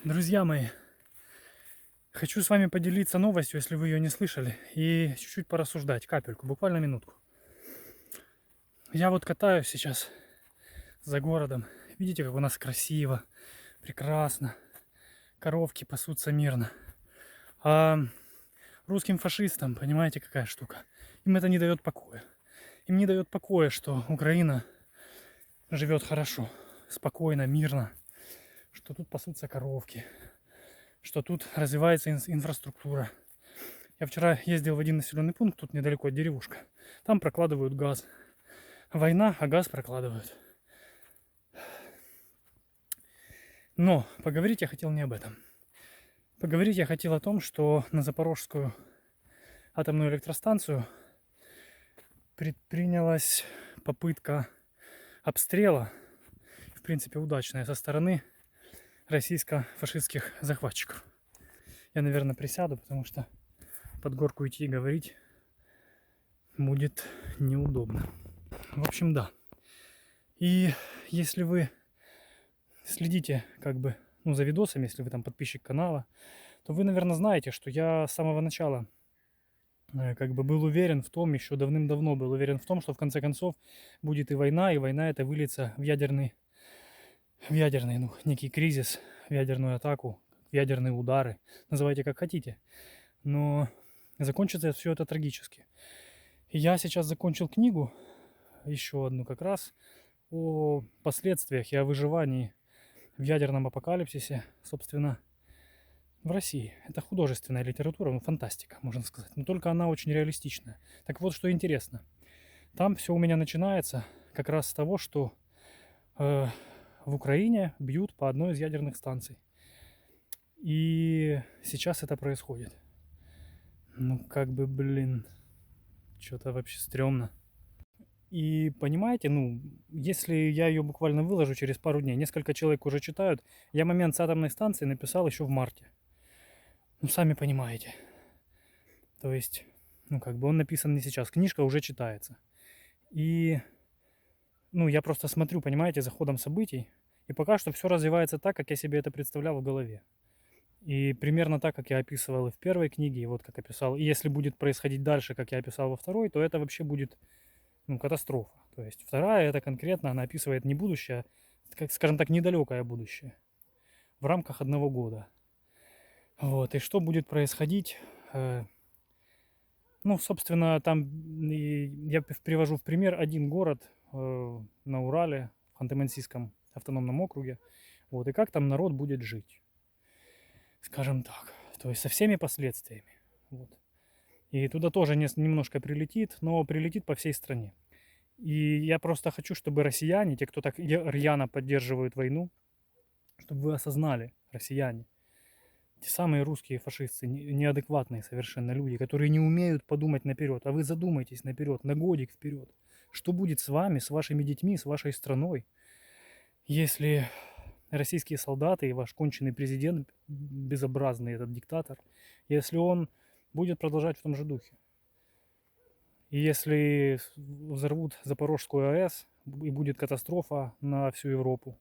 Друзья мои, хочу с вами поделиться новостью, если вы ее не слышали, и чуть-чуть порассуждать, капельку, буквально минутку. Я вот катаюсь сейчас за городом. Видите, как у нас красиво, прекрасно. Коровки пасутся мирно. А русским фашистам, понимаете, какая штука? Им это не дает покоя. Им не дает покоя, что Украина живет хорошо, спокойно, мирно, что тут пасутся коровки, что тут развивается инфраструктура. Я вчера ездил в один населенный пункт, тут недалеко от деревушка. Там прокладывают газ. Война, а газ прокладывают. Но поговорить я хотел не об этом. Поговорить я хотел о том, что на Запорожскую атомную электростанцию предпринялась попытка обстрела, в принципе удачная, со стороны российско-фашистских захватчиков. Я, наверное, присяду, потому что под горку идти и говорить будет неудобно. В общем, да. И если вы следите за видосами, если вы там подписчик канала, то вы, наверное, знаете, что я с самого начала был уверен в том, еще давным-давно был уверен в том, что в конце концов будет и война это выльется в ядерный, некий кризис, в ядерную атаку, в ядерные удары, называйте как хотите. Но закончится все это трагически. Я сейчас закончил книгу, еще одну как раз, о последствиях и о выживании в ядерном апокалипсисе, собственно, в России. Это художественная литература, фантастика, можно сказать. Но только она очень реалистичная. Так вот, что интересно. Там все у меня начинается как раз с того, что в Украине бьют по одной из ядерных станций. И сейчас это происходит. Что-то вообще стрёмно. И понимаете, если я ее буквально выложу через пару дней, несколько человек уже читают, я момент с атомной станцией написал еще в марте. Сами понимаете. То есть, он написан не сейчас, книжка уже читается. И, я просто смотрю, понимаете, за ходом событий, и пока что все развивается так, как я себе это представлял в голове. И примерно так, как я описывал и в первой книге, и вот как описал. И если будет происходить дальше, как я описал во второй, то это вообще будет катастрофа. То есть вторая, это конкретно, она описывает не будущее, скажем так, недалекое будущее. В рамках 1 года. Вот, и что будет происходить? Собственно, там я привожу в пример один город на Урале, в Ханты-Мансийском автономном округе. Вот, и как там народ будет жить. Скажем так. То есть со всеми последствиями. Вот. И туда тоже немножко прилетит, но прилетит по всей стране. И я просто хочу, чтобы россияне, те, кто так рьяно поддерживают войну, чтобы вы осознали, россияне, те самые русские фашисты, неадекватные совершенно люди, которые не умеют подумать наперед. А вы задумайтесь наперед, на годик вперед. Что будет с вами, с вашими детьми, с вашей страной, если российские солдаты и ваш конченый президент, безобразный этот диктатор, если он будет продолжать в том же духе? И если взорвут Запорожскую АЭС, и будет катастрофа на всю Европу,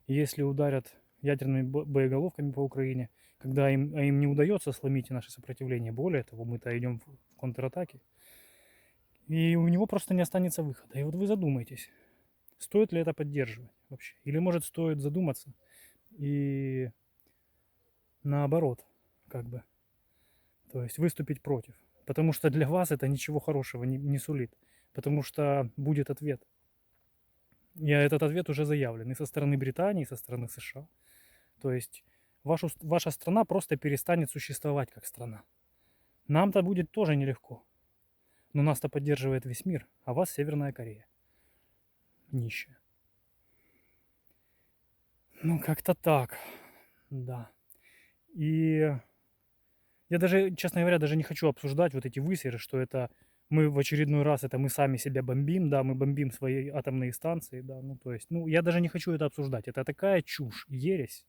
и если ударят ядерными боеголовками по Украине, когда им не удается сломить наше сопротивление, более того, мы-то идем в контратаке, и у него просто не останется выхода. И вот вы задумайтесь, стоит ли это поддерживать вообще? Или может стоит задуматься и наоборот, то есть выступить против. Потому что для вас это ничего хорошего не сулит. Потому что будет ответ. И этот ответ уже заявлен и со стороны Британии, и со стороны США. То есть ваша страна просто перестанет существовать как страна. Нам-то будет тоже нелегко. Но нас-то поддерживает весь мир, а вас Северная Корея. Нищая. Как-то так. Да. И я даже, честно говоря, даже не хочу обсуждать вот эти высеры, что это Мы в очередной раз, это мы сами себя бомбим, да, мы бомбим свои атомные станции, да, ну, то есть, ну, я даже не хочу это обсуждать. Это такая чушь, ересь.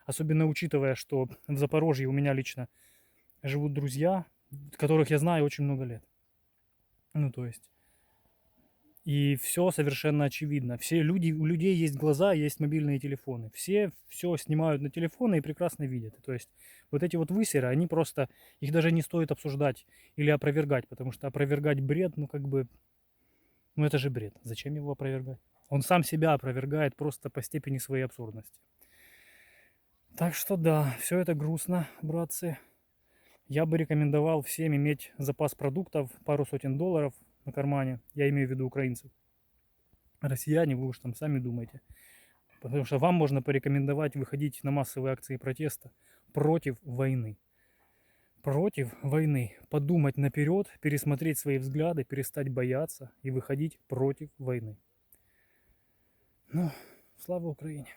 Особенно учитывая, что в Запорожье у меня лично живут друзья, которых я знаю очень много лет. Ну, то есть, и все совершенно очевидно. Все люди, у людей есть глаза, есть мобильные телефоны. Все снимают на телефоны и прекрасно видят. То есть вот эти вот высеры, они просто, их даже не стоит обсуждать или опровергать, потому что опровергать бред, ну как бы, ну это же бред. Зачем его опровергать? Он сам себя опровергает просто по степени своей абсурдности. Так что да, все это грустно, братцы. Я бы рекомендовал всем иметь запас продуктов, пару сотен долларов на кармане. Я имею в виду украинцев. Россияне, вы уж там сами думаете. Потому что вам можно порекомендовать выходить на массовые акции протеста против войны. Против войны. Подумать наперед, пересмотреть свои взгляды, перестать бояться и выходить против войны. Ну, слава Украине.